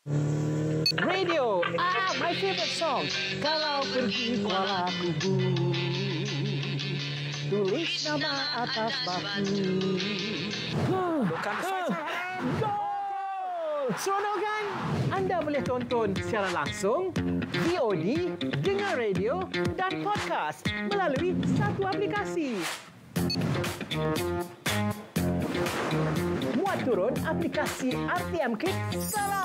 Radio, my favorite song. Kalau pergi Kuala Kubu, tulis nama atas batu. Gol! Seronok kan? Anda boleh tonton secara langsung, VOD, dengar radio dan podcast melalui satu aplikasi. Muat turun aplikasi RTM Kids sekarang.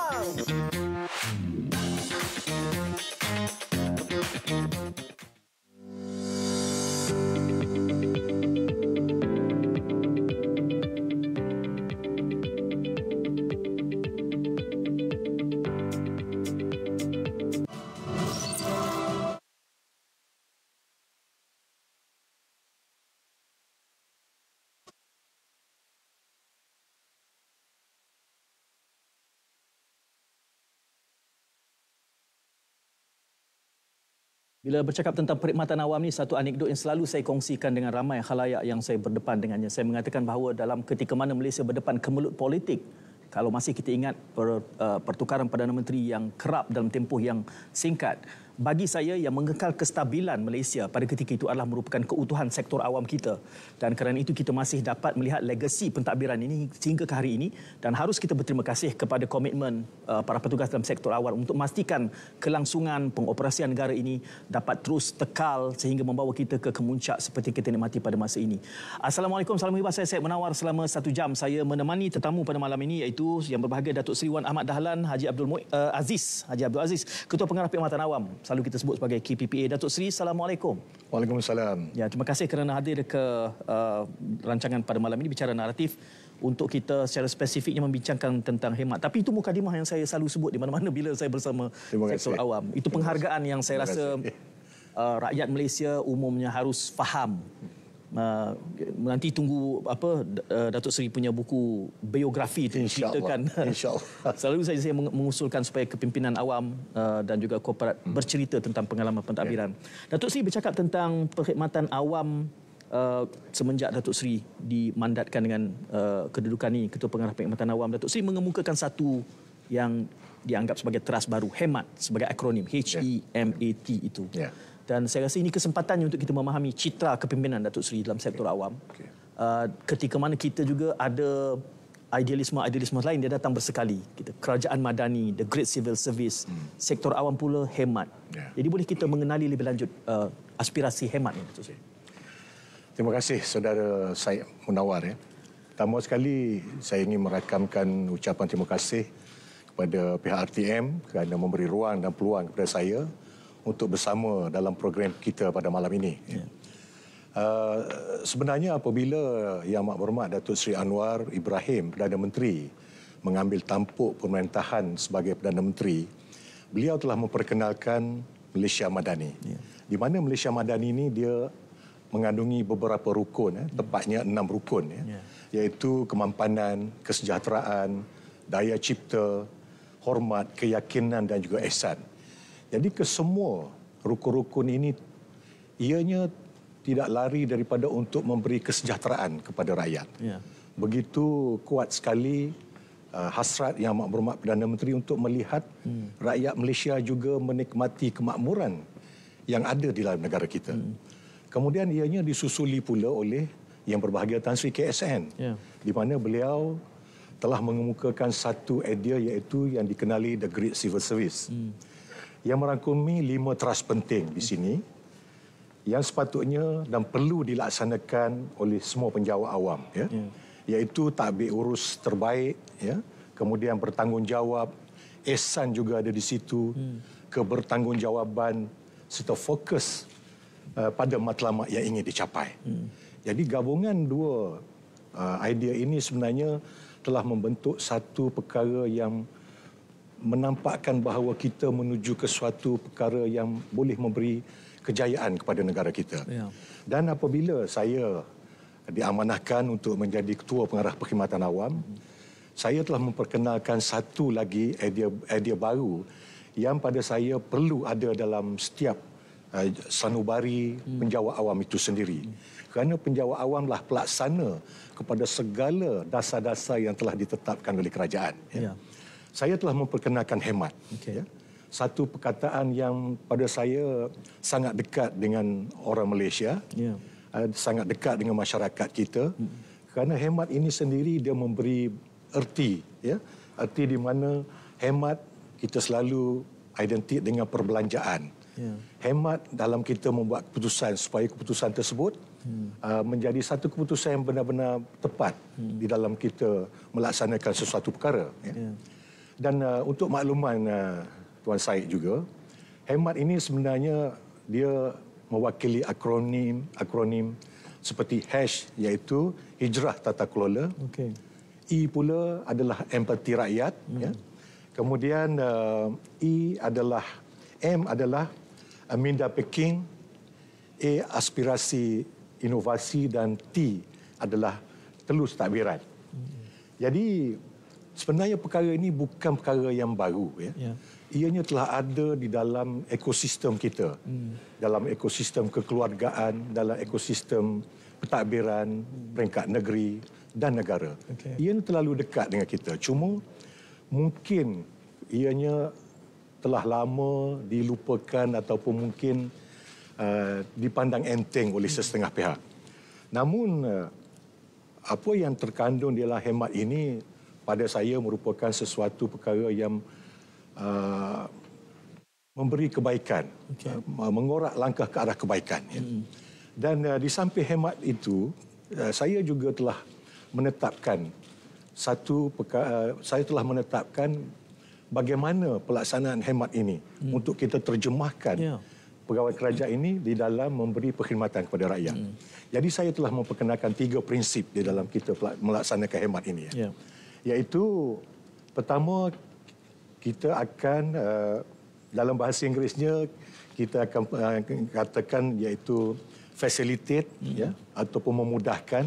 Bila bercakap tentang perkhidmatan awam ni, satu anekdot yang selalu saya kongsikan dengan ramai khalayak yang saya berdepan dengannya. Saya mengatakan bahawa dalam ketika mana Malaysia berdepan kemelut politik, kalau masih kita ingat pertukaran Perdana Menteri yang kerap dalam tempoh yang singkat, bagi saya yang mengekal kestabilan Malaysia pada ketika itu adalah merupakan keutuhan sektor awam kita. Dan kerana itu kita masih dapat melihat legasi pentadbiran ini sehingga ke hari ini, dan harus kita berterima kasih kepada komitmen para petugas dalam sektor awam untuk memastikan kelangsungan pengoperasian negara ini dapat terus tekal sehingga membawa kita ke kemuncak seperti kita nikmati pada masa ini. Assalamualaikum, salam hebat, saya Syed Munawar. Selama 1 jam saya menemani tetamu pada malam ini, iaitu yang berbahagia Datuk Seri Wan Ahmad Dahlan, Haji Abdul Aziz, Ketua Pengarah Perkhidmatan Awam, selalu kita sebut sebagai KPPA. Datuk Seri, Assalamualaikum. Waalaikumsalam. Ya, terima kasih kerana hadir ke rancangan pada malam ini, Bicara Naratif, untuk kita secara spesifiknya membincangkan tentang hemat. Tapi itu mukadimah yang saya selalu sebut di mana-mana bila saya bersama sektor awam. Itu penghargaan yang saya rasa rakyat Malaysia umumnya harus faham. Nanti tunggu Datuk Seri punya buku biografi itu ceritakan. InsyaAllah. Selalu saya mengusulkan supaya kepimpinan awam dan juga korporat bercerita tentang pengalaman pentadbiran. Datuk Seri bercakap tentang perkhidmatan awam semenjak Datuk Seri dimandatkan dengan kedudukan ini, Ketua Pengarah Perkhidmatan Awam. Datuk Seri mengemukakan satu yang dianggap sebagai teras baru, HEMAT, sebagai akronim, HEMAT itu. Dan saya rasa ini kesempatannya untuk kita memahami citra kepimpinan Datuk Seri dalam sektor awam. Ketika mana kita juga ada idealisme lain, dia datang bersekali. Kerajaan Madani, the Great Civil Service, sektor awam pula hemat. Jadi boleh kita mengenali lebih lanjut aspirasi hemat ini, Datuk Seri? Terima kasih saudara Syed Munawar. Pertama sekali saya ingin merakamkan ucapan terima kasih kepada pihak RTM kerana memberi ruang dan peluang kepada saya untuk bersama dalam program kita pada malam ini. Sebenarnya apabila Yang Amat Berhormat Datuk Seri Anwar Ibrahim, Perdana Menteri, mengambil tampuk pemerintahan sebagai Perdana Menteri, beliau telah memperkenalkan Malaysia Madani. Di mana Malaysia Madani ini dia mengandungi beberapa rukun, tepatnya 6 rukun, iaitu kemampanan, kesejahteraan, daya cipta, hormat, keyakinan dan juga ihsan. Jadi kesemua rukun-rukun ini ianya tidak lari daripada untuk memberi kesejahteraan kepada rakyat. Begitu kuat sekali hasrat Yang Amat Berhormat Perdana Menteri untuk melihat rakyat Malaysia juga menikmati kemakmuran yang ada di dalam negara kita. Kemudian ianya disusuli pula oleh Yang Berbahagia Tan Sri KSN, di mana beliau telah mengemukakan satu idea iaitu yang dikenali the Great Civil Service, yang merangkumi 5 teras penting di sini yang sepatutnya dan perlu dilaksanakan oleh semua penjawat awam, iaitu tadbir urus terbaik, kemudian bertanggungjawab, ihsan juga ada di situ, kebertanggungjawaban serta fokus pada matlamat yang ingin dicapai. Jadi gabungan dua idea ini sebenarnya telah membentuk satu perkara yang menampakkan bahawa kita menuju ke suatu perkara yang boleh memberi kejayaan kepada negara kita. Dan apabila saya diamanahkan untuk menjadi Ketua Pengarah Perkhidmatan Awam, saya telah memperkenalkan satu lagi idea baru yang pada saya perlu ada dalam setiap sanubari penjawat awam itu sendiri. Kerana penjawat awamlah pelaksana kepada segala dasar-dasar yang telah ditetapkan oleh kerajaan. saya telah memperkenalkan hemat. Okey. Ya. Satu perkataan yang pada saya sangat dekat dengan orang Malaysia, sangat dekat dengan masyarakat kita. Kerana hemat ini sendiri dia memberi erti, ya, erti di mana hemat kita selalu identik dengan perbelanjaan. Hemat dalam kita membuat keputusan supaya keputusan tersebut menjadi satu keputusan yang benar-benar tepat di dalam kita melaksanakan sesuatu perkara. Ya. Dan untuk makluman Tuan Syed juga, hemat ini sebenarnya dia mewakili akronim seperti H iaitu hijrah tata kelola. Okey. E pula adalah empati rakyat. Ya. Kemudian M adalah minda peking, A aspirasi inovasi dan T adalah telus takbiran. Jadi sebenarnya perkara ini bukan perkara yang baru. Ya. Ianya telah ada di dalam ekosistem kita. Dalam ekosistem kekeluargaan, dalam ekosistem pentadbiran, peringkat negeri dan negara. Ianya terlalu dekat dengan kita. Cuma mungkin ianya telah lama dilupakan ataupun mungkin dipandang enteng oleh sesetengah pihak. Namun apa yang terkandung di dalam hemat ini pada saya merupakan sesuatu perkara yang memberi kebaikan, mengorak langkah ke arah kebaikan. Ya. Dan di samping hemat itu, saya juga telah menetapkan saya telah menetapkan bagaimana pelaksanaan hemat ini untuk kita terjemahkan pegawai kerajaan ini di dalam memberi perkhidmatan kepada rakyat. Jadi saya telah memperkenalkan 3 prinsip di dalam kita melaksanakan hemat ini. Ya. Iaitu pertama, kita akan dalam bahasa Inggerisnya kita akan katakan iaitu facilitate, ya, ataupun memudahkan,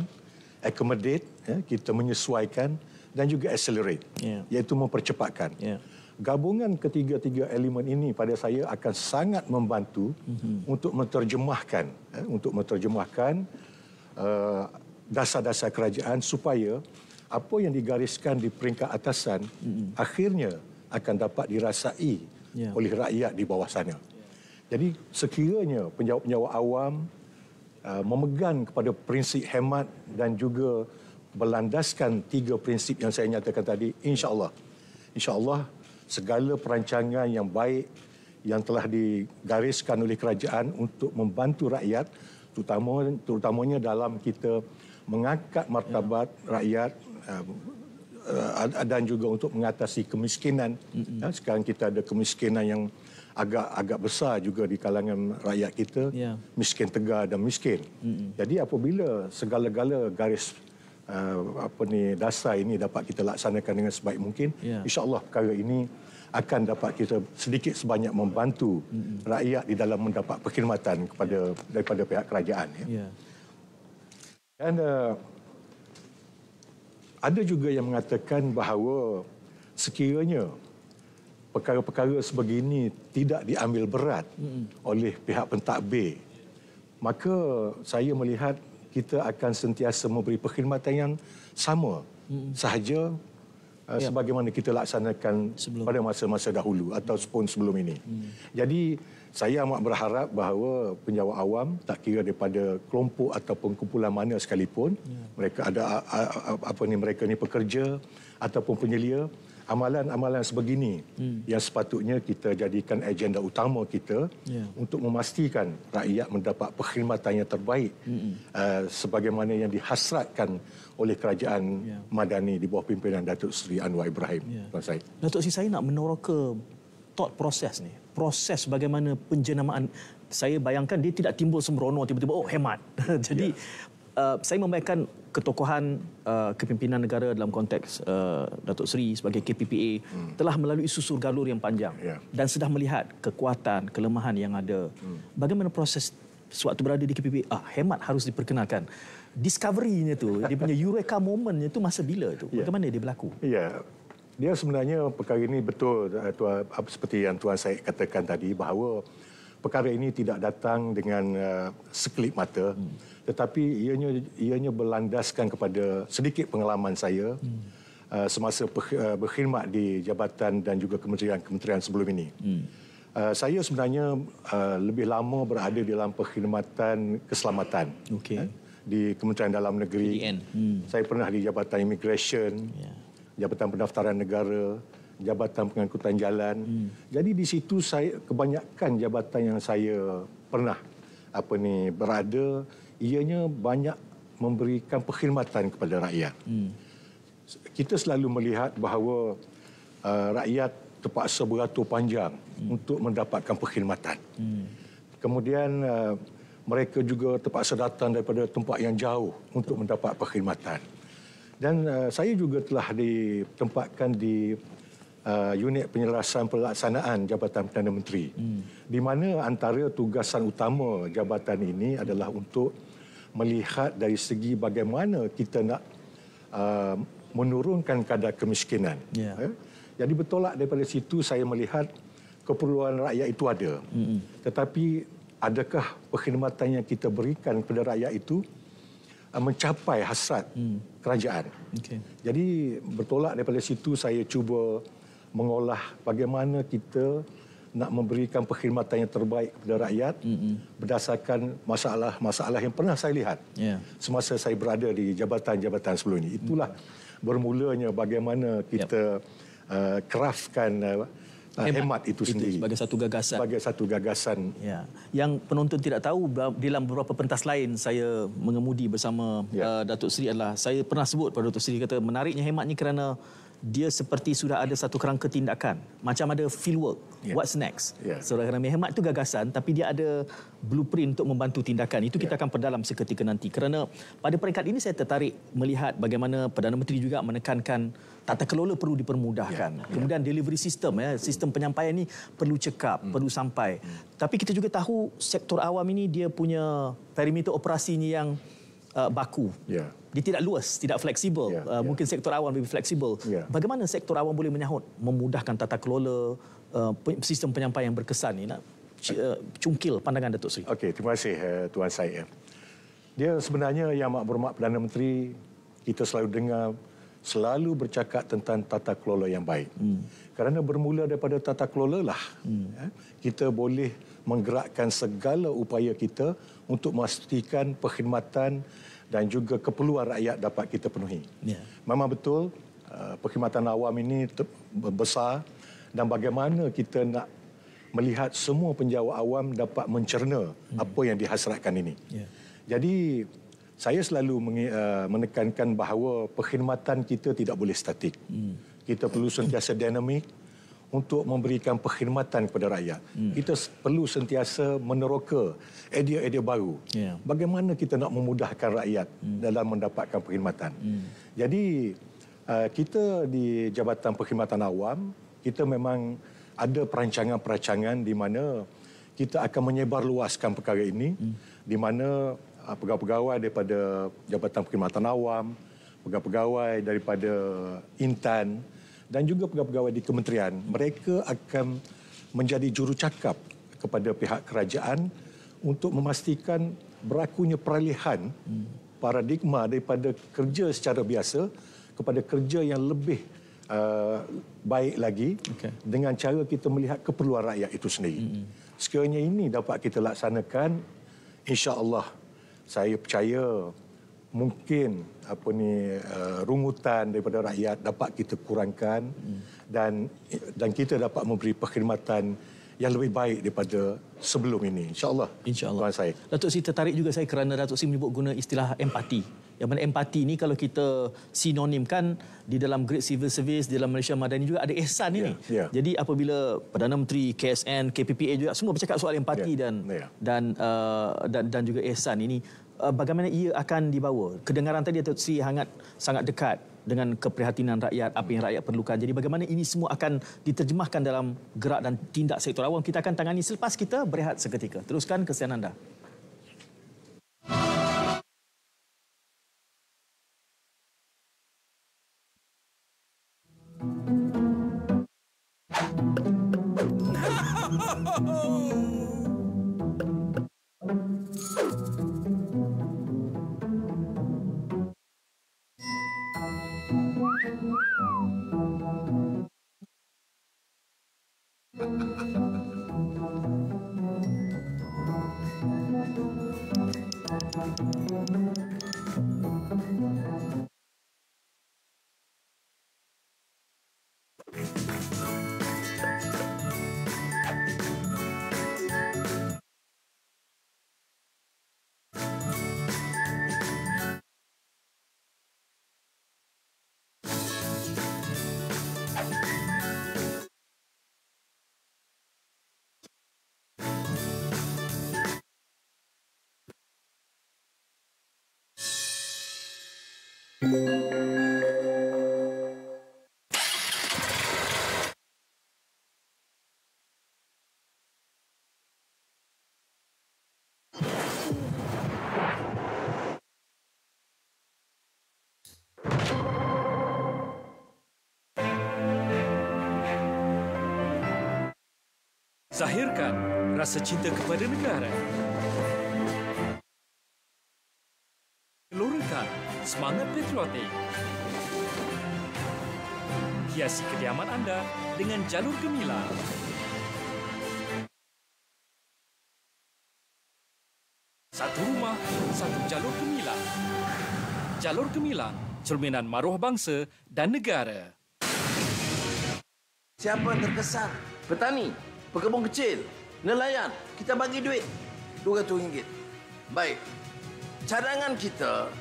accommodate, ya, kita menyesuaikan dan juga accelerate, iaitu mempercepatkan. Gabungan ketiga-tiga elemen ini pada saya akan sangat membantu untuk menerjemahkan dasar-dasar kerajaan supaya apa yang digariskan di peringkat atasan akhirnya akan dapat dirasai oleh rakyat di bawah sana. Jadi sekiranya penjawat-penjawat awam memegang kepada prinsip hemat dan juga berlandaskan 3 prinsip yang saya nyatakan tadi, insya-Allah segala perancangan yang baik yang telah digariskan oleh kerajaan untuk membantu rakyat, terutamanya dalam kita mengangkat martabat rakyat dan juga untuk mengatasi kemiskinan. Sekarang kita ada kemiskinan yang agak besar juga di kalangan rakyat kita, miskin tegar dan miskin. Jadi apabila segala-gala garis dasar ini dapat kita laksanakan dengan sebaik mungkin, insya-Allah perkara ini akan dapat kita sedikit sebanyak membantu rakyat di dalam mendapat perkhidmatan daripada pihak kerajaan. Dan ada juga yang mengatakan bahawa sekiranya perkara-perkara sebegini tidak diambil berat oleh pihak pentadbir, maka saya melihat kita akan sentiasa memberi perkhidmatan yang sama sahaja sebagaimana kita laksanakan pada masa-masa dahulu ataupun sebelum ini. Jadi saya amat berharap bahawa penjawat awam, tak kira daripada kelompok ataupun kumpulan mana sekalipun, mereka ada mereka ni pekerja ataupun penyelia, amalan-amalan sebegini yang sepatutnya kita jadikan agenda utama kita untuk memastikan rakyat mendapat perkhidmatan yang terbaik sebagaimana yang dihasratkan oleh kerajaan Madani di bawah pimpinan Datuk Seri Anwar Ibrahim. Tuan Syed. Datuk Seri, saya nak menora ke thought proses ni. Proses bagaimana penjenamaan. Saya bayangkan dia tidak timbul sembrono tiba-tiba hemat. Jadi saya membayangkan ketokohan kepimpinan negara dalam konteks Datuk Seri sebagai KPPA telah melalui susur galur yang panjang dan sudah melihat kekuatan, kelemahan yang ada. Bagaimana proses sewaktu berada di KPPA? Hemat harus diperkenalkan. Discovery-nya tu, dia punya eureka moment-nya tu masa bila tu? Bagaimana dia berlaku? Dia sebenarnya perkara ini betul seperti yang Tuan Syed katakan tadi, bahawa perkara ini tidak datang dengan sekelip mata, tetapi ianya berlandaskan kepada sedikit pengalaman saya semasa berkhidmat di jabatan dan juga kementerian-kementerian sebelum ini. Saya sebenarnya lebih lama berada dalam perkhidmatan keselamatan di Kementerian Dalam Negeri. Saya pernah di Jabatan Immigration, Jabatan Pendaftaran Negara, Jabatan Pengangkutan Jalan. Jadi di situ saya kebanyakan jabatan yang saya pernah berada, ianya banyak memberikan perkhidmatan kepada rakyat. Kita selalu melihat bahawa rakyat terpaksa beratur panjang untuk mendapatkan perkhidmatan. Kemudian mereka juga terpaksa datang daripada tempat yang jauh untuk mendapat perkhidmatan. Dan saya juga telah ditempatkan di unit penyelarasan pelaksanaan Jabatan Perdana Menteri, di mana antara tugasan utama jabatan ini adalah untuk melihat dari segi bagaimana kita nak menurunkan kadar kemiskinan. Jadi bertolak daripada situ saya melihat keperluan rakyat itu ada. Tetapi adakah perkhidmatan yang kita berikan kepada rakyat itu mencapai hasrat kerajaan? Jadi bertolak daripada situ saya cuba mengolah bagaimana kita nak memberikan perkhidmatan yang terbaik kepada rakyat berdasarkan masalah-masalah yang pernah saya lihat semasa saya berada di jabatan-jabatan sebelum ini. Itulah bermulanya bagaimana kita craftkan hemat itu sendiri sebagai satu gagasan. Yang penonton tidak tahu, dalam beberapa pentas lain saya mengemudi bersama Datuk Seri adalah saya pernah sebut pada Datuk Seri kata menariknya hemat ni kerana dia seperti sudah ada satu kerangka tindakan, macam ada fieldwork, what's next. So kerana hemat itu gagasan, tapi dia ada blueprint untuk membantu tindakan. Itu kita akan perdalam seketika nanti. Kerana pada peringkat ini saya tertarik melihat bagaimana Perdana Menteri juga menekankan tata kelola perlu dipermudahkan. Kemudian delivery system, sistem penyampaian ini perlu cekap, perlu sampai. Tapi kita juga tahu sektor awam ini dia punya perimeter operasinya yang baku. Dia tidak luas, tidak fleksibel. Mungkin sektor awam lebih fleksibel. Bagaimana sektor awam boleh menyahut, memudahkan tata kelola sistem penyampaian yang berkesan ini? Nak cungkil pandangan Datuk Seri. Okey, terima kasih Tuan Syed. Dia sebenarnya Yang Amat Berhormat Perdana Menteri, kita selalu dengar selalu bercakap tentang tata kelola yang baik. Kerana bermula daripada tata kelola lah kita boleh menggerakkan segala upaya kita untuk memastikan perkhidmatan dan juga keperluan rakyat dapat kita penuhi. Memang betul perkhidmatan awam ini besar dan bagaimana kita nak melihat semua penjawat awam dapat mencerna apa yang dihasratkan ini. Jadi saya selalu menekankan bahawa perkhidmatan kita tidak boleh statik. Kita perlu sentiasa dinamik untuk memberikan perkhidmatan kepada rakyat. Kita perlu sentiasa meneroka idea-idea baru. Bagaimana kita nak memudahkan rakyat dalam mendapatkan perkhidmatan. Jadi kita di Jabatan Perkhidmatan Awam, kita memang ada perancangan-perancangan di mana kita akan menyebarluaskan perkara ini, di mana pegawai-pegawai daripada Jabatan Perkhidmatan Awam, pegawai-pegawai daripada Intan dan juga pegawai-pegawai di kementerian, mereka akan menjadi jurucakap kepada pihak kerajaan untuk memastikan berlakunya peralihan paradigma daripada kerja secara biasa kepada kerja yang lebih baik lagi dengan cara kita melihat keperluan rakyat itu sendiri. Sekiranya ini dapat kita laksanakan, insya-Allah saya percaya mungkin rungutan daripada rakyat dapat kita kurangkan dan kita dapat memberi perkhidmatan yang lebih baik daripada sebelum ini, insya-Allah. Insya-Allah. Datuk Seri tertarik juga saya kerana Datuk Seri menyebut guna istilah empati. Yang mana empati ni kalau kita sinonimkan di dalam Great Civil Service, di dalam Malaysia Madani juga ada ihsan ini. Jadi apabila Perdana Menteri, KSN, KPPA juga semua bercakap soal empati dan juga ihsan ini, bagaimana ia akan dibawa? Kedengaran tadi Datuk Seri sangat dekat dengan keprihatinan rakyat, apa yang rakyat perlukan. Jadi bagaimana ini semua akan diterjemahkan dalam gerak dan tindak sektor awam, kita akan tangani selepas kita berehat seketika. Teruskan kesian anda. Zahirkan rasa cinta kepada negara. Lurukan semangat patriotik. Hiasi kediaman anda dengan jalur gemilang. Satu rumah, satu jalur gemilang. Jalur gemilang, cerminan maruah bangsa dan negara. Siapa terkesan? Petani, pekebun kecil, nelayan. Kita bagi duit RM200. Baik. Cadangan kita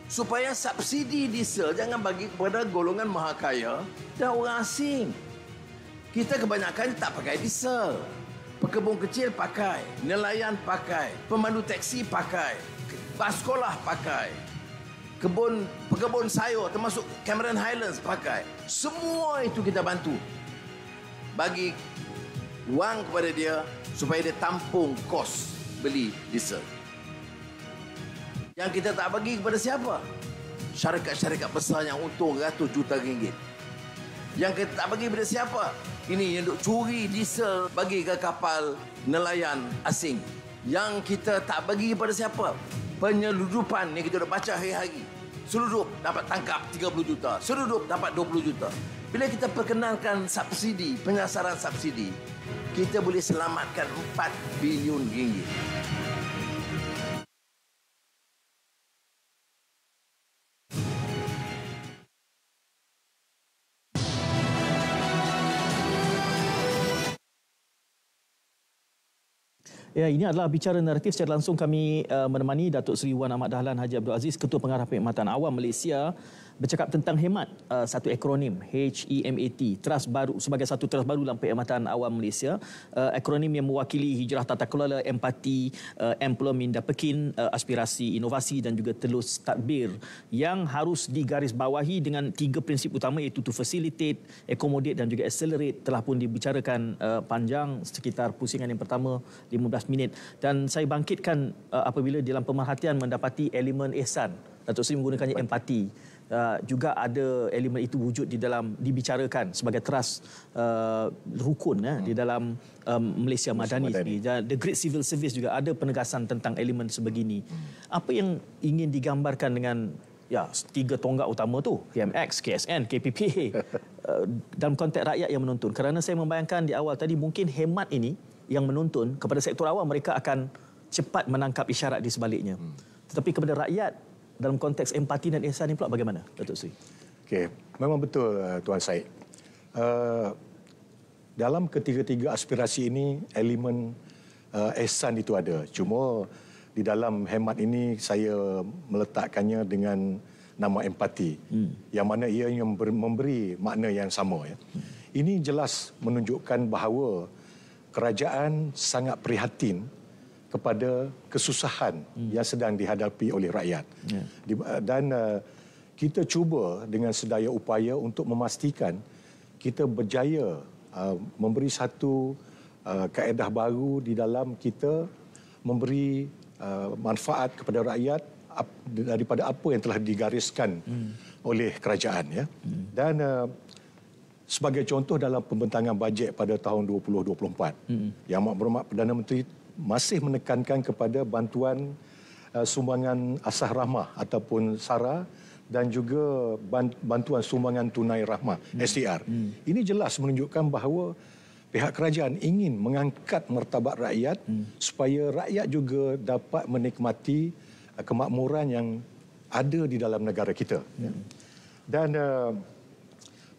supaya subsidi diesel jangan bagi kepada golongan maha kaya dan orang asing. Kita kebanyakan tak pakai diesel. Pekebun kecil pakai, nelayan pakai, pemandu teksi pakai, bas sekolah pakai, pekebun sayur termasuk Cameron Highlands pakai. Semua itu kita bantu. Bagi wang kepada dia supaya dia tampung kos beli diesel. Yang kita tak bagi kepada siapa? Syarikat-syarikat besar yang untung ratus juta ringgit. Yang kita tak bagi kepada siapa? Ini yang duk curi diesel bagi ke kapal nelayan asing. Yang kita tak bagi kepada siapa? Penyeludupan yang kita duk baca hari-hari. Seludup dapat tangkap 30 juta. Seludup dapat 20 juta. Bila kita perkenalkan subsidi, penyasaran subsidi, kita boleh selamatkan 4 bilion ringgit. Ya, ini adalah bicara naratif. Secara langsung kami menemani Datuk Seri Wan Ahmad Dahlan Haji Abdul Aziz, Ketua Pengarah Perkhidmatan Awam Malaysia, bercakap tentang HEMAT, satu akronim HEMAT, trust baru sebagai satu trust baru dalam Perkhidmatan Awam Malaysia, akronim yang mewakili hijrah tata kelola, empati, employment minda pekin, aspirasi, inovasi dan juga telus tadbir yang harus digarisbawahi dengan 3 prinsip utama, iaitu to facilitate, accommodate dan juga accelerate. Telah pun dibicarakan panjang sekitar pusingan yang pertama 15 minit, dan saya bangkitkan apabila dalam pemerhatian mendapati elemen ihsan. Datuk Seri menggunakannya empati. Juga ada elemen itu wujud di dalam dibicarakan sebagai trust rukun di dalam Malaysia Madani. The Great Civil Service juga ada penegasan tentang elemen sebegini. Apa yang ingin digambarkan dengan 3 tonggak utama tu, KMX, KSN, KPPA dalam konteks rakyat yang menuntun? Kerana saya membayangkan di awal tadi mungkin hemat ini yang menuntun kepada sektor awam, mereka akan cepat menangkap isyarat di sebaliknya. Tetapi kepada rakyat dalam konteks empati dan ihsan ini pula bagaimana, Datuk Seri? Okey, memang betul Tuan Syed. Dalam ketiga-tiga aspirasi ini elemen ihsan itu ada. Cuma di dalam hemat ini saya meletakkannya dengan nama empati, yang mana ia yang memberi makna yang sama. Ini jelas menunjukkan bahawa kerajaan sangat prihatin kepada kesusahan yang sedang dihadapi oleh rakyat. Dan kita cuba dengan sedaya upaya untuk memastikan kita berjaya memberi satu kaedah baru di dalam kita memberi manfaat kepada rakyat daripada apa yang telah digariskan oleh kerajaan. Dan sebagai contoh dalam pembentangan bajet pada tahun 2024, Yang Amat Berhormat Perdana Menteri masih menekankan kepada bantuan sumbangan asah rahmah ataupun SARA dan juga bantuan sumbangan tunai rahmah STR. Ini jelas menunjukkan bahawa pihak kerajaan ingin mengangkat martabat rakyat supaya rakyat juga dapat menikmati kemakmuran yang ada di dalam negara kita. Dan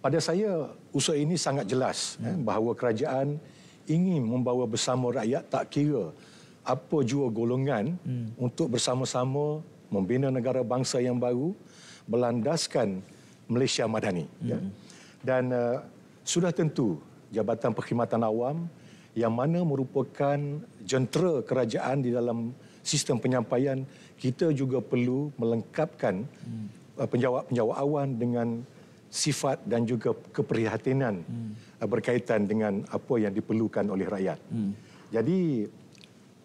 pada saya usaha ini sangat jelas bahawa kerajaan ingin membawa bersama rakyat, tak kira apa jua golongan, untuk bersama-sama membina negara bangsa yang baru berlandaskan Malaysia Madani. Dan sudah tentu Jabatan Perkhidmatan Awam yang mana merupakan jentera kerajaan di dalam sistem penyampaian, kita juga perlu melengkapkan penjawat-penjawat awam dengan sifat dan juga keprihatinan berkaitan dengan apa yang diperlukan oleh rakyat. Jadi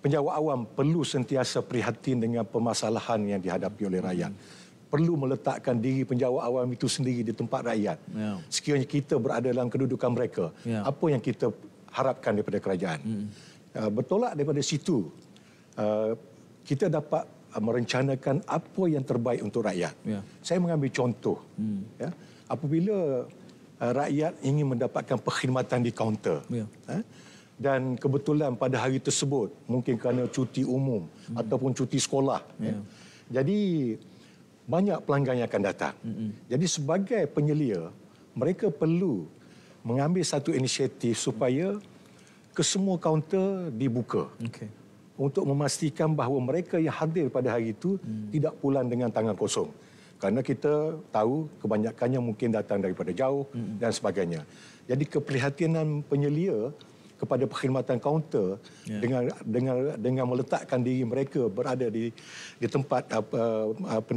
penjawat awam perlu sentiasa prihatin dengan permasalahan yang dihadapi oleh rakyat. Perlu meletakkan diri penjawat awam itu sendiri di tempat rakyat. Sekiranya kita berada dalam kedudukan mereka, apa yang kita harapkan daripada kerajaan. Bertolak daripada situ, kita dapat merencanakan apa yang terbaik untuk rakyat. Saya mengambil contoh. Apabila rakyat ingin mendapatkan perkhidmatan di kaunter, dan kebetulan pada hari tersebut mungkin kerana cuti umum ataupun cuti sekolah, jadi banyak pelanggan yang akan datang. Jadi sebagai penyelia, mereka perlu mengambil satu inisiatif supaya kesemua kaunter dibuka. Untuk memastikan bahawa mereka yang hadir pada hari itu tidak pulang dengan tangan kosong. Kerana kita tahu kebanyakannya mungkin datang daripada jauh dan sebagainya. Jadi keprihatinan penyelia kepada perkhidmatan kaunter dengan meletakkan diri mereka berada di tempat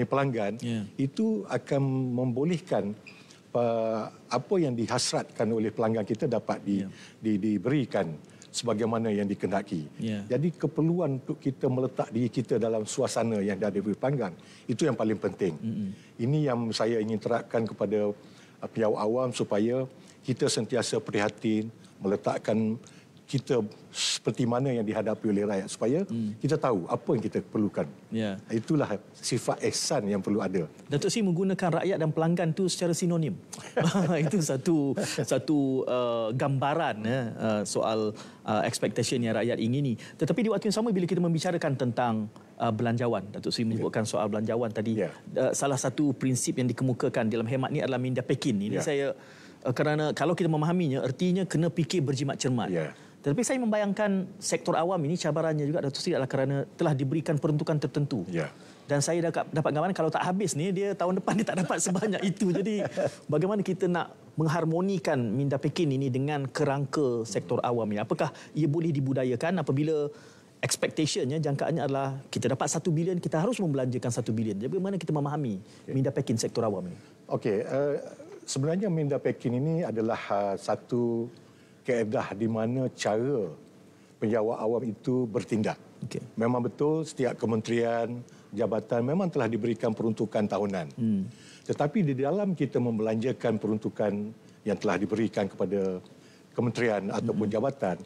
pelanggan, itu akan membolehkan apa yang dihasratkan oleh pelanggan kita dapat diberikan sebagaimana yang dikehendaki. Jadi keperluan untuk kita meletak diri kita dalam suasana yang dihadapi pelanggan, itu yang paling penting. Ini yang saya ingin terapkan kepada penjawat awam supaya kita sentiasa prihatin, meletakkan kita seperti mana yang dihadapi oleh rakyat supaya kita tahu apa yang kita perlukan. Itulah sifat ihsan yang perlu ada. Datuk Seri menggunakan rakyat dan pelanggan tu secara sinonim. Itu satu gambaran soal expectation yang rakyat ingini. Tetapi di waktu yang sama bila kita membicarakan tentang belanjawan, Datuk Seri menyebutkan soal belanjawan tadi, salah satu prinsip yang dikemukakan dalam hemat ni adalah minda pekin. Ini saya kerana kalau kita memahaminya, artinya kena fikir berjimat cermat. Tetapi saya membayangkan sektor awam ini cabarannya juga, Datuk Seri, adalah kerana telah diberikan peruntukan tertentu. Dan saya dapat gambaran kalau tak habis ni, dia tahun depan dia tak dapat sebanyak itu. Jadi bagaimana kita nak mengharmonikan minda pekin ini dengan kerangka sektor awam ini? Apakah ia boleh dibudayakan apabila expectationnya, jangkaannya adalah kita dapat 1 bilion, kita harus membelanjakan 1 bilion. Jadi bagaimana kita memahami minda pekin sektor awam ini? Sebenarnya minda pekin ini adalah satu kaedah di mana cara penjawat awam itu bertindak. Memang betul setiap kementerian, jabatan memang telah diberikan peruntukan tahunan. Tetapi di dalam kita membelanjakan peruntukan yang telah diberikan kepada kementerian ataupun jabatan,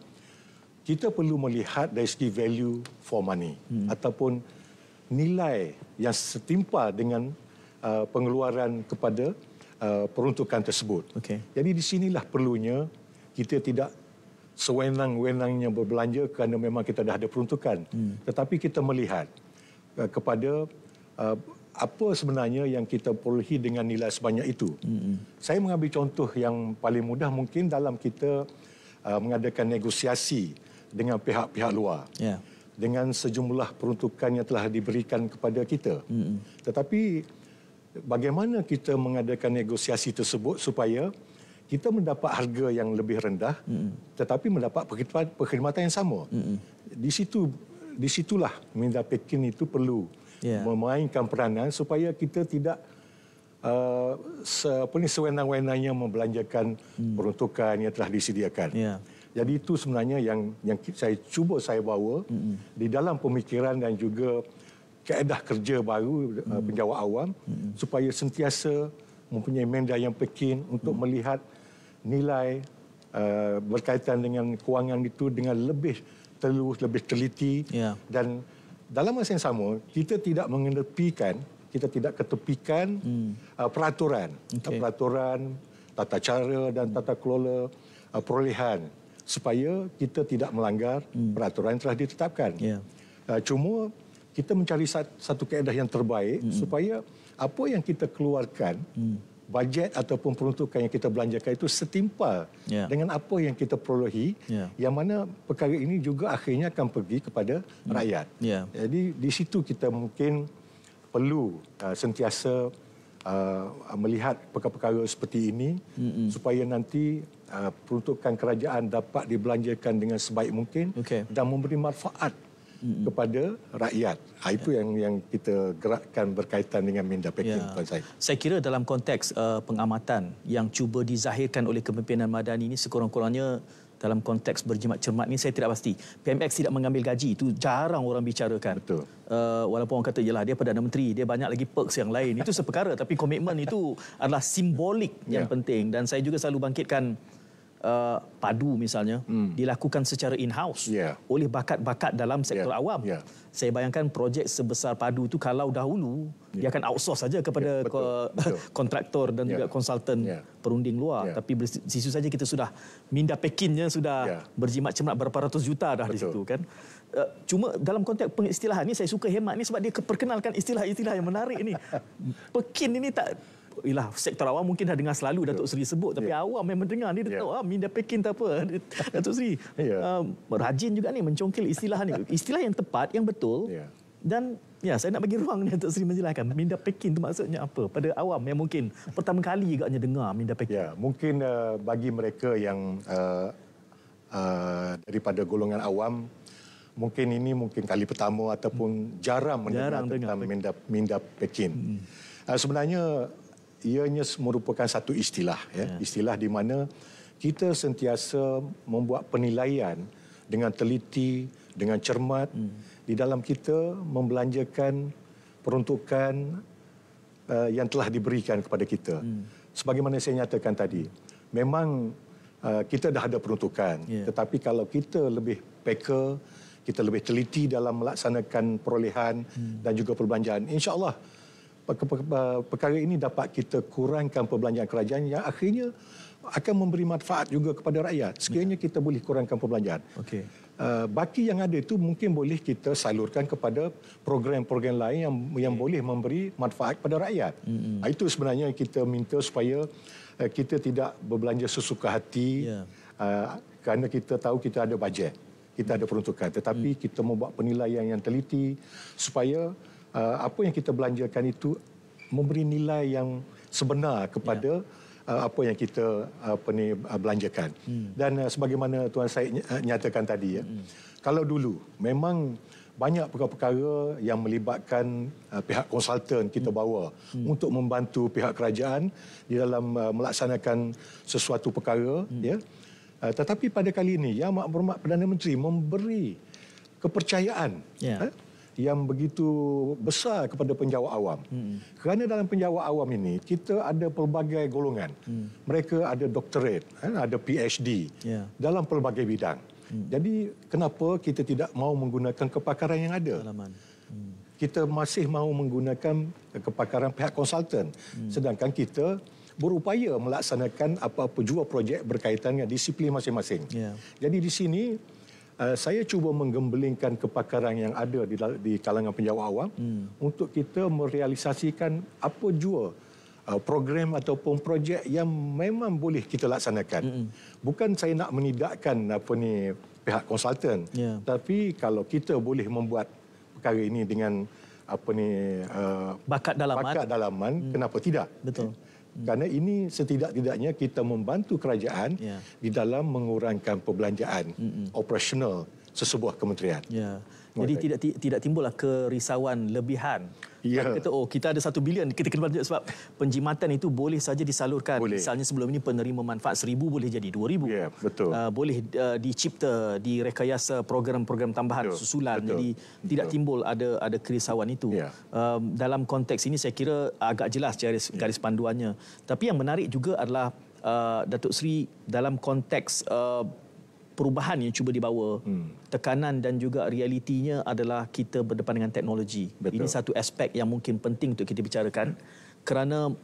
kita perlu melihat dari segi value for money ataupun nilai yang setimpal dengan pengeluaran kepada peruntukan tersebut. Jadi di sinilah perlunya kita tidak sewenang-wenangnya berbelanja kerana memang kita dah ada peruntukan. Tetapi kita melihat kepada apa sebenarnya yang kita perolehi dengan nilai sebanyak itu. Saya mengambil contoh yang paling mudah mungkin dalam kita mengadakan negosiasi dengan pihak-pihak luar. Dengan sejumlah peruntukan yang telah diberikan kepada kita. Tetapi bagaimana kita mengadakan negosiasi tersebut supaya kita mendapat harga yang lebih rendah tetapi mendapat perkhidmatan yang sama. Disitulah minda pekin itu perlu memainkan peranan supaya kita tidak sewenang-wenangnya membelanjakan peruntukan yang telah disediakan. Jadi itu sebenarnya yang saya bawa di dalam pemikiran dan juga kaedah kerja baru penjawat awam supaya sentiasa mempunyai minda yang pekin untuk melihat nilai berkaitan dengan kewangan itu dengan lebih telus, lebih teliti. Dan dalam masa yang sama, kita tidak mengenepikan, kita tidak ketepikan peraturan. Peraturan, tata cara dan tata kelola perolehan supaya kita tidak melanggar peraturan yang telah ditetapkan. Cuma kita mencari satu kaedah yang terbaik supaya apa yang kita keluarkan, bajet ataupun peruntukan yang kita belanjakan itu setimpal dengan apa yang kita perolehi, yang mana perkara ini juga akhirnya akan pergi kepada rakyat. Jadi di situ kita mungkin perlu sentiasa melihat perkara-perkara seperti ini supaya nanti peruntukan kerajaan dapat dibelanjakan dengan sebaik mungkin dan memberi manfaat kepada rakyat. Itu yang kita gerakkan berkaitan dengan minda peking, Tuan Syed. Saya kira dalam konteks pengamatan yang cuba dizahirkan oleh Kepimpinan Madani ini, sekurang-kurangnya dalam konteks berjimat cermat ni saya tidak pasti. PMX tidak mengambil gaji, itu jarang orang bicarakan. Betul. Walaupun orang kata yalah dia Perdana Menteri, dia banyak lagi perks yang lain. Itu seperkara, tapi komitmen itu adalah simbolik yang penting. Dan saya juga selalu bangkitkan padu misalnya dilakukan secara in-house oleh bakat-bakat dalam sektor awam. Saya bayangkan projek sebesar padu itu kalau dahulu dia akan outsource saja kepada kontraktor dan juga konsultan perunding luar. Tapi sisu saja kita sudah minda pekinnya sudah berjimat cermat berapa ratus juta dah di situ kan. Cuma dalam konteks pengistilahan ni saya suka hemat ni sebab dia perkenalkan istilah-istilah yang menarik ni. Pekin ini tak sektor awam mungkin dah dengar selalu Datuk Seri sebut, tapi awam memang dengar ni dia tahu minda pekin tak apa Datuk Seri. Rajin juga ni mencongkil istilah ni. Istilah yang tepat, yang betul. Dan saya nak bagi ruang ni Datuk Seri menjelaskan minda pekin tu maksudnya apa pada awam yang mungkin pertama kali agaknya dengar minda pekin. Mungkin bagi mereka yang daripada golongan awam, mungkin ini kali pertama ataupun jarang mendengar tentang minda pekin. Sebenarnya ianya merupakan satu istilah, istilah di mana kita sentiasa membuat penilaian dengan teliti, dengan cermat di dalam kita membelanjakan peruntukan yang telah diberikan kepada kita. Sebagaimana saya nyatakan tadi, memang kita dah ada peruntukan, tetapi kalau kita lebih peka, kita lebih teliti dalam melaksanakan perolehan dan juga perbelanjaan, insya-Allah perkara ini dapat kita kurangkan perbelanjaan kerajaan yang akhirnya akan memberi manfaat juga kepada rakyat. Sekiranya kita boleh kurangkan perbelanjaan. Baki yang ada itu mungkin boleh kita salurkan kepada program-program lain yang boleh memberi manfaat kepada rakyat. Itu sebenarnya kita minta supaya kita tidak berbelanja sesuka hati kerana kita tahu kita ada bajet, kita ada peruntukan. Tetapi kita membuat penilaian yang teliti supaya apa yang kita belanjakan itu memberi nilai yang sebenar kepada apa yang kita belanjakan. Dan sebagaimana Tuan Syed nyatakan tadi, kalau dulu memang banyak perkara-perkara yang melibatkan pihak konsultan kita bawa untuk membantu pihak kerajaan di dalam melaksanakan sesuatu perkara, tetapi pada kali ini Yang Amat Berhormat Perdana Menteri memberi kepercayaan yang begitu besar kepada penjawat awam. Kerana dalam penjawat awam ini, kita ada pelbagai golongan. Mereka ada doktorat, ada PhD dalam pelbagai bidang. Jadi, kenapa kita tidak mahu menggunakan kepakaran yang ada? Kita masih mahu menggunakan kepakaran pihak konsultan. Sedangkan kita berupaya melaksanakan apa-apa jua projek berkaitan dengan disiplin masing-masing. Jadi, di sini, saya cuba menggembelingkan kepakaran yang ada di kalangan penjawat awam untuk kita merealisasikan apa jua program ataupun projek yang memang boleh kita laksanakan. Bukan saya nak menidakkan pihak konsultan, tapi kalau kita boleh membuat perkara ini dengan bakat dalaman, kenapa tidak? Betul. Kerana ini setidak-tidaknya kita membantu kerajaan di dalam mengurangkan perbelanjaan operasional sesebuah kementerian. Jadi tidak timbullah kerisauan lebihan. Kata kita ada 1 bilion, kita kena belanjat sebab penjimatan itu boleh saja disalurkan. Misalnya sebelum ini penerima manfaat 1,000 boleh jadi 2,000. Betul. Boleh dicipta, direkayasa program-program tambahan susulan. Jadi tidak timbul ada kerisauan itu. Dalam konteks ini saya kira agak jelas garis panduannya. Tapi yang menarik juga adalah Datuk Seri dalam konteks perubahan yang cuba dibawa, tekanan dan juga realitinya adalah kita berdepan dengan teknologi. Ini satu aspek yang mungkin penting untuk kita bicarakan kerana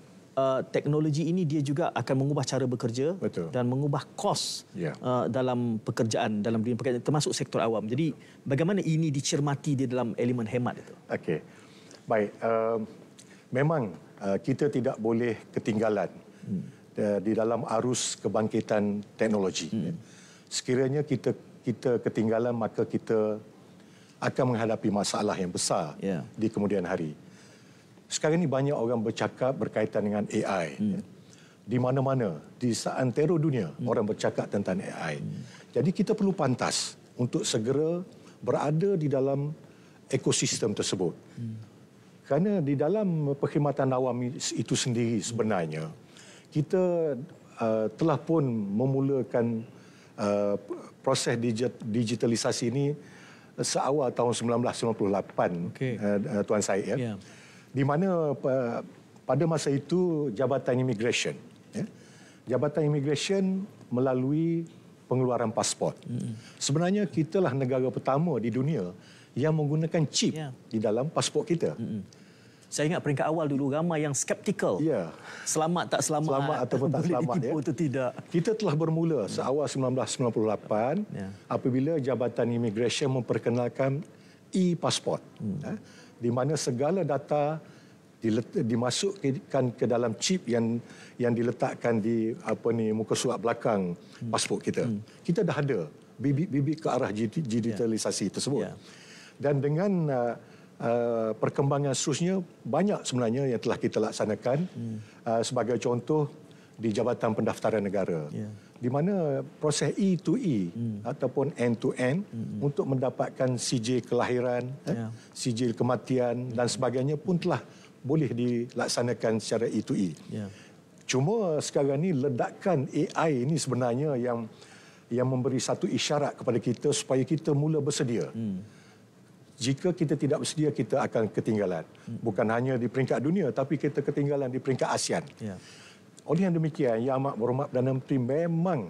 teknologi ini dia juga akan mengubah cara bekerja. Betul. Dan mengubah kos Ya. dalam pekerjaan, dalam dunia pekerjaan, termasuk sektor awam. Jadi bagaimana ini dicermati di dalam elemen hemat itu? Okey. Baik, memang kita tidak boleh ketinggalan di dalam arus kebangkitan teknologi. Sekiranya kita ketinggalan, maka kita akan menghadapi masalah yang besar di kemudian hari. Sekarang ini banyak orang bercakap berkaitan dengan AI. Di mana-mana, di seantero dunia, orang bercakap tentang AI. Jadi kita perlu pantas untuk segera berada di dalam ekosistem tersebut. Kerana di dalam perkhidmatan awam itu sendiri sebenarnya, kita telah pun memulakan proses digitalisasi ini seawal tahun 1998, Tuan Syed. Ya. Di mana pada masa itu Jabatan Immigration, Jabatan Immigration melalui pengeluaran pasport. Sebenarnya kitalah negara pertama di dunia yang menggunakan chip di dalam pasport kita. Saya ingat peringkat awal dulu ramai yang skeptikal. Selamat tak selamat, selamat ataupun tak selamat, ditipu atau tidak. Kita telah bermula seawal 1998 apabila Jabatan Immigration memperkenalkan e-pasport, di mana segala data dimasukkan ke dalam chip yang diletakkan di muka surat belakang pasport kita. Kita dah ada bibit-bibit ke arah digitalisasi tersebut. Dan dengan perkembangan seterusnya, banyak sebenarnya yang telah kita laksanakan. Sebagai contoh, di Jabatan Pendaftaran Negara, di mana proses E2E ataupun end-to-end untuk mendapatkan sijil kelahiran, sijil kematian dan sebagainya pun telah boleh dilaksanakan secara E2E. Cuma sekarang ni ledakan AI ini sebenarnya yang memberi satu isyarat kepada kita supaya kita mula bersedia. Jika kita tidak bersedia, kita akan ketinggalan. Bukan hanya di peringkat dunia, tapi kita ketinggalan di peringkat ASEAN. Oleh yang demikian, Yang Amat Berhormat Perdana Menteri memang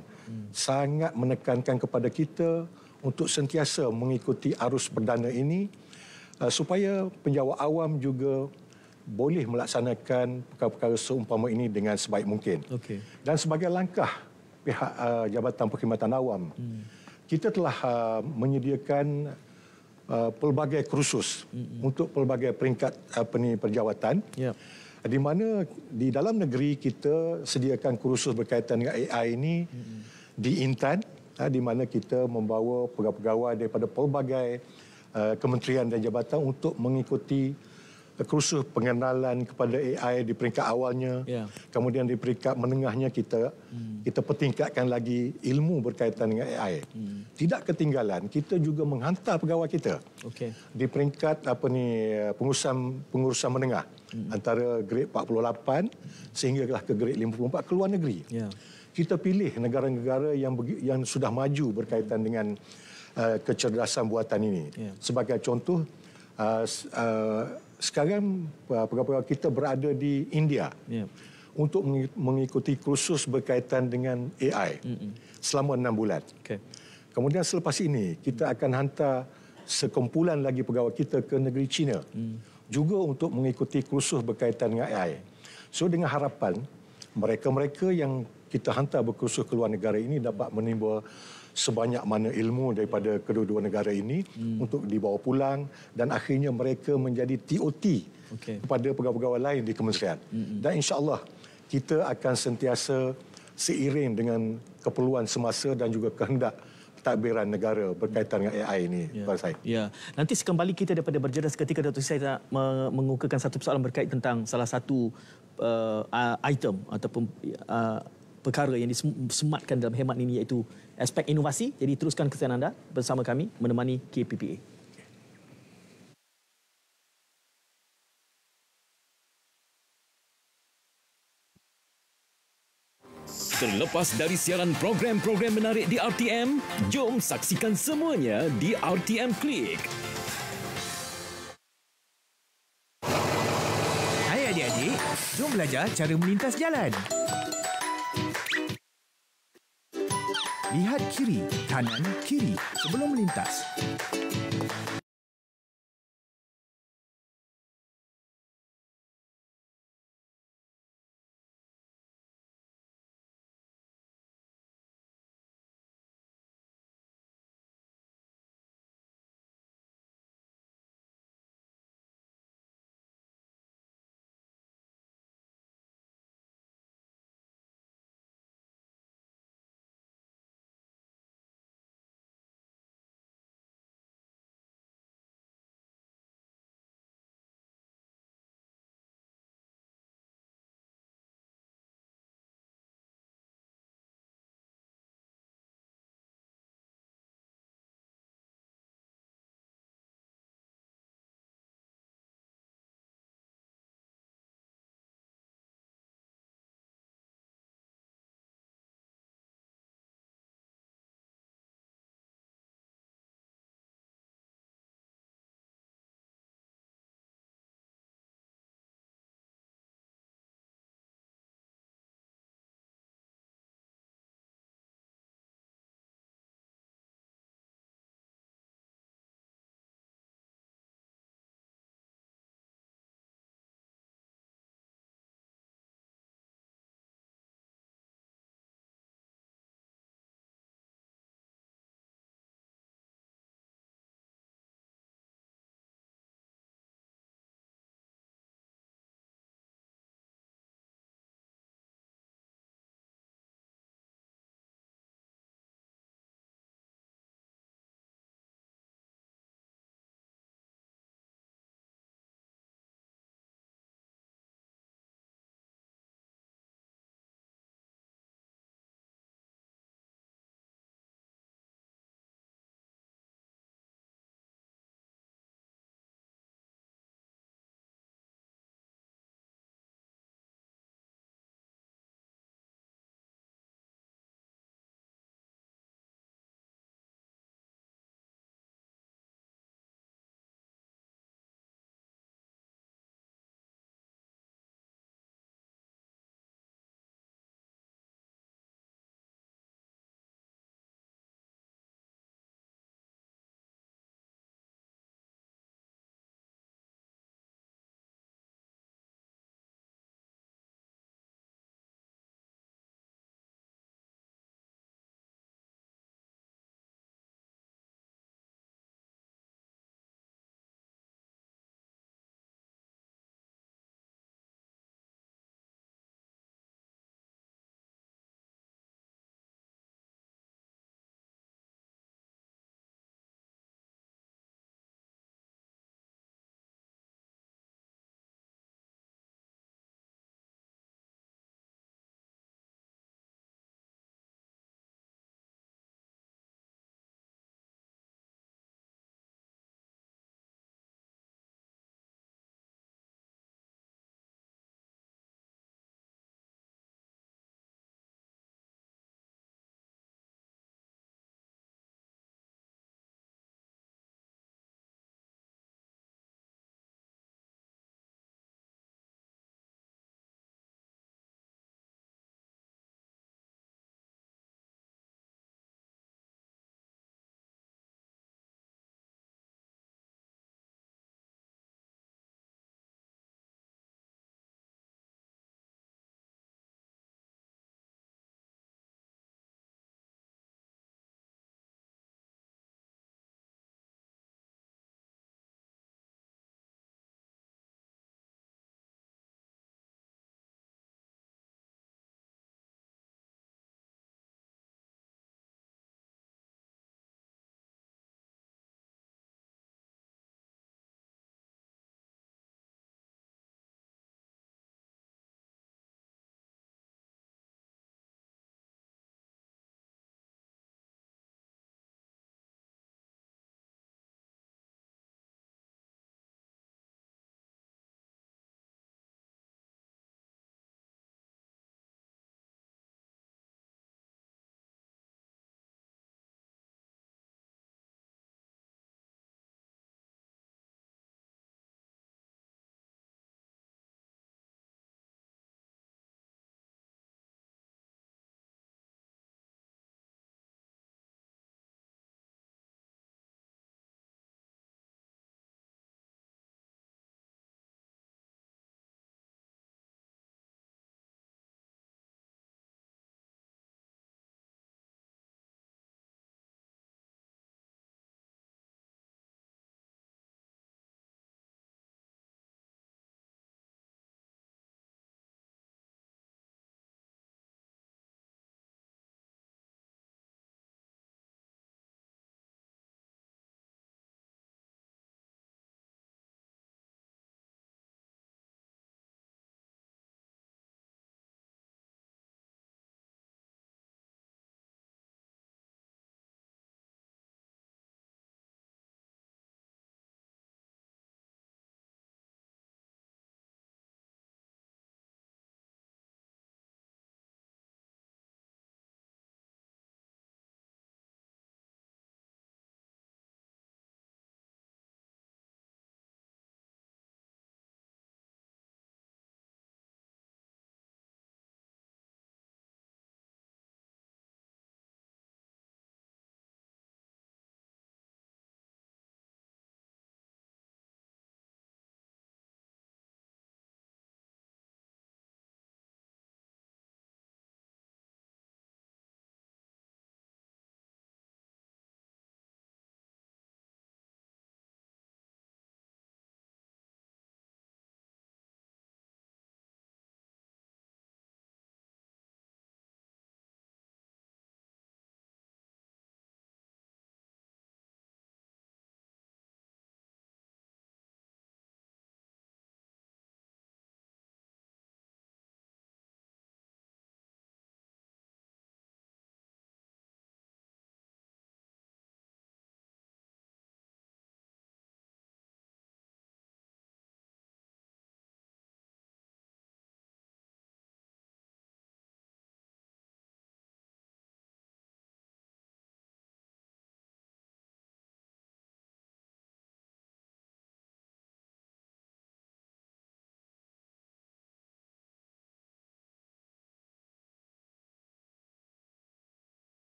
sangat menekankan kepada kita untuk sentiasa mengikuti arus perdana ini supaya penjawat awam juga boleh melaksanakan perkara-perkara seumpama ini dengan sebaik mungkin. Dan sebagai langkah pihak Jabatan Perkhidmatan Awam, kita telah menyediakan pelbagai kursus untuk pelbagai peringkat perjawatan, di mana di dalam negeri kita sediakan kursus berkaitan dengan AI ini di Intan, di mana kita membawa pegawai-pegawai daripada pelbagai kementerian dan jabatan untuk mengikuti kursus pengenalan kepada AI di peringkat awalnya. Kemudian di peringkat menengahnya kita pertingkatkan lagi ilmu berkaitan dengan AI. Tidak ketinggalan, kita juga menghantar pegawai kita di peringkat pengurusan menengah, antara grade 48 sehinggalah ke grade 54 ke luar negeri. Kita pilih negara-negara yang sudah maju berkaitan dengan kecerdasan buatan ini. Sebagai contoh, sekarang pegawai kita berada di India untuk mengikuti kursus berkaitan dengan AI selama 6 bulan. Kemudian selepas ini, kita akan hantar sekumpulan lagi pegawai kita ke negeri China juga untuk mengikuti kursus berkaitan dengan AI. So dengan harapan mereka-mereka yang kita hantar berkursus ke luar negara ini dapat menimba sebanyak mana ilmu daripada kedua-dua negara ini untuk dibawa pulang dan akhirnya mereka menjadi TOT kepada pegawai-pegawai lain di kementerian. Dan insya-Allah kita akan sentiasa seiring dengan keperluan semasa dan juga kehendak pentadbiran negara berkaitan dengan AI ini, Tuan Syed. Nanti sekembali kita daripada berjeda seketika, Datuk saya nak mengukakan satu persoalan berkait tentang salah satu item ataupun perkara yang disematkan dalam hemat ini, iaitu aspek inovasi. Jadi teruskan kesihatan anda bersama kami menemani KPPA. Terlepas dari siaran program-program menarik di RTM, jom saksikan semuanya di RTM Klik. Hai adik-adik, jom belajar cara melintas jalan. Lihat kiri, kanan, kiri sebelum melintas.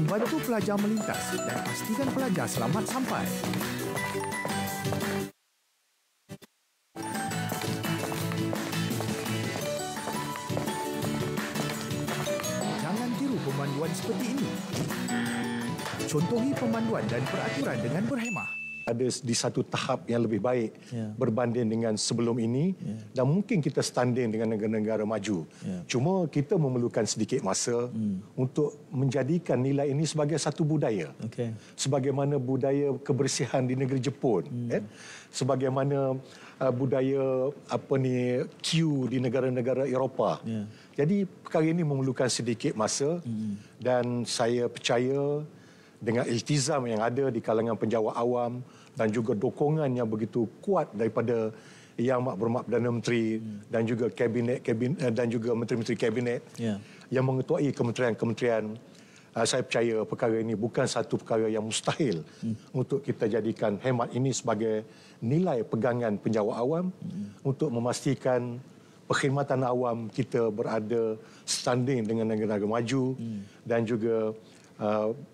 Membantu pelajar melintas dan pastikan pelajar selamat sampai. Jangan tiru pemanduan seperti ini. Contohi pemanduan dan peraturan dengan berhemah. Ada di satu tahap yang lebih baik berbanding dengan sebelum ini dan mungkin kita standing dengan negara-negara maju. Cuma kita memerlukan sedikit masa untuk menjadikan nilai ini sebagai satu budaya. Sebagaimana budaya kebersihan di negeri Jepun, sebagaimana budaya Q di negara-negara Eropah. Jadi perkara ini memerlukan sedikit masa dan saya percaya dengan iltizam yang ada di kalangan penjawat awam dan juga dokongan yang begitu kuat daripada Yang Amat Berhormat Perdana Menteri dan juga kabinet dan juga menteri-menteri kabinet yang mengetuai kementerian-kementerian, saya percaya perkara ini bukan satu perkara yang mustahil untuk kita jadikan hemat ini sebagai nilai pegangan penjawat awam untuk memastikan perkhidmatan awam kita berada standing dengan negara-negara maju dan juga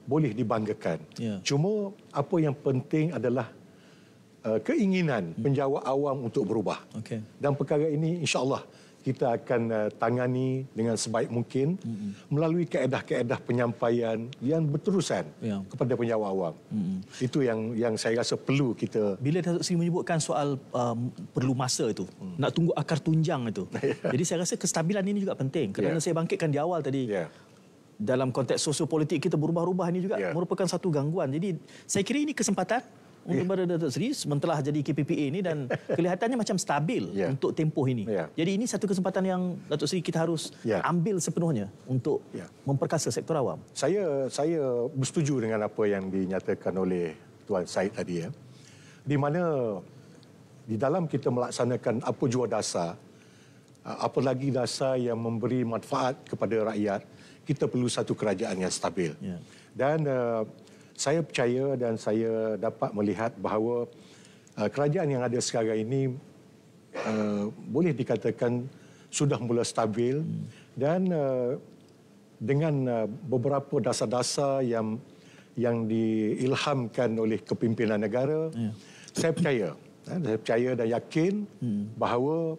boleh dibanggakan. Cuma apa yang penting adalah keinginan penjawat awam untuk berubah. Dan perkara ini insya-Allah kita akan tangani dengan sebaik mungkin melalui kaedah-kaedah penyampaian yang berterusan kepada penjawat awam. Itu yang saya rasa perlu kita. Bila Datuk Seri menyebutkan soal perlu masa itu, nak tunggu akar tunjang itu. Jadi saya rasa kestabilan ini juga penting. Kerana saya bangkitkan di awal tadi. Dalam konteks sosiopolitik kita berubah-ubah ini juga merupakan satu gangguan. Jadi saya kira ini kesempatan untuk kepada Datuk Seri sementelah jadi KPPA ini dan kelihatannya macam stabil untuk tempoh ini. Jadi ini satu kesempatan yang Datuk Seri kita harus ambil sepenuhnya untuk memperkasa sektor awam. Saya bersetuju dengan apa yang dinyatakan oleh Tuan Syed tadi di mana di dalam kita melaksanakan apa jua dasar, apalagi dasar yang memberi manfaat kepada rakyat, kita perlu satu kerajaan yang stabil. Dan saya percaya dan saya dapat melihat bahawa kerajaan yang ada sekarang ini boleh dikatakan sudah mula stabil dan dengan beberapa dasar-dasar yang diilhamkan oleh kepimpinan negara, saya percaya dan yakin bahawa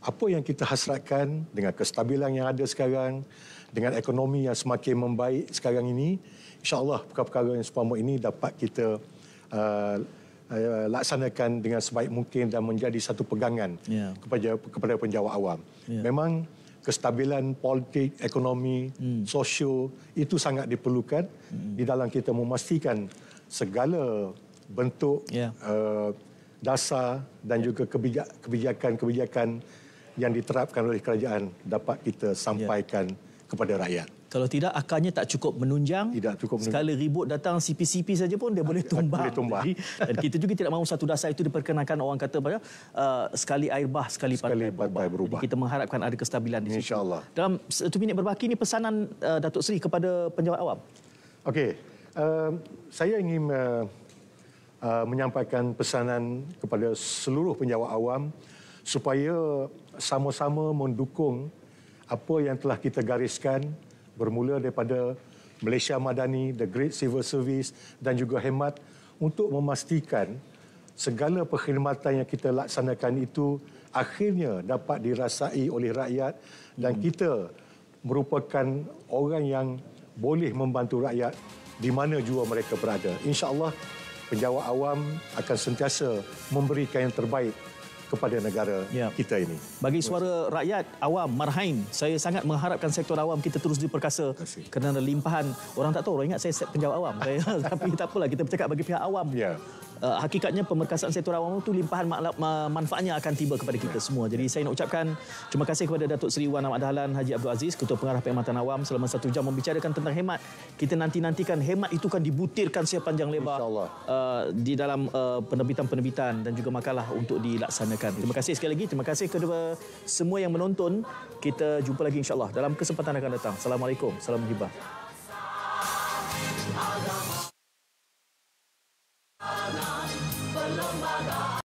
apa yang kita hasratkan dengan kestabilan yang ada sekarang, dengan ekonomi yang semakin membaik sekarang ini, insya-Allah perkara-perkara yang seumpama ini dapat kita laksanakan dengan sebaik mungkin dan menjadi satu pegangan kepada penjawat awam. Memang kestabilan politik, ekonomi, sosial itu sangat diperlukan di dalam kita memastikan segala bentuk dasar dan juga kebijakan-kebijakan yang diterapkan oleh kerajaan dapat kita sampaikan kepada rakyat. Kalau tidak, akarnya tak cukup menunjang. Sekala ribut datang CP-CP saja pun dia boleh tumbang. Dan kita juga tidak mahu satu dasar itu diperkenalkan, orang kata sekali air bah, sekali partai berubah. Jadi kita mengharapkan ada kestabilan di situ. InsyaAllah. Dalam 1 minit berbaki ini pesanan Datuk Seri kepada penjawat awam. Okey. Saya ingin menyampaikan pesanan kepada seluruh penjawat awam supaya sama-sama mendukung apa yang telah kita gariskan bermula daripada Malaysia Madani, The Great Civil Service dan juga Hemat untuk memastikan segala perkhidmatan yang kita laksanakan itu akhirnya dapat dirasai oleh rakyat dan kita merupakan orang yang boleh membantu rakyat di mana jua mereka berada. InsyaAllah penjawat awam akan sentiasa memberikan yang terbaik kepada negara kita ini. Bagi suara rakyat awam, marhain, saya sangat mengharapkan sektor awam kita terus diperkasa kerana limpahan, orang tak tahu, orang ingat saya penjawat awam. Tapi tak apalah, kita bercakap bagi pihak awam. Hakikatnya pemerkasaan sektor awam itu limpahan manfaatnya akan tiba kepada kita semua. Jadi saya nak ucapkan terima kasih kepada Datuk Seri Wan Ahmad Dahlan Haji Abdul Aziz, Ketua Pengarah Perkhidmatan Awam, selama 1 jam membicarakan tentang hemat. Kita nantikan hemat itu kan dibutirkan sepanjang lebar di dalam penerbitan-penerbitan dan juga makalah untuk dilaksanakan. Terima kasih sekali lagi. Terima kasih kepada semua yang menonton. Kita jumpa lagi insya-Allah dalam kesempatan akan datang. Assalamualaikum. Salam hibah.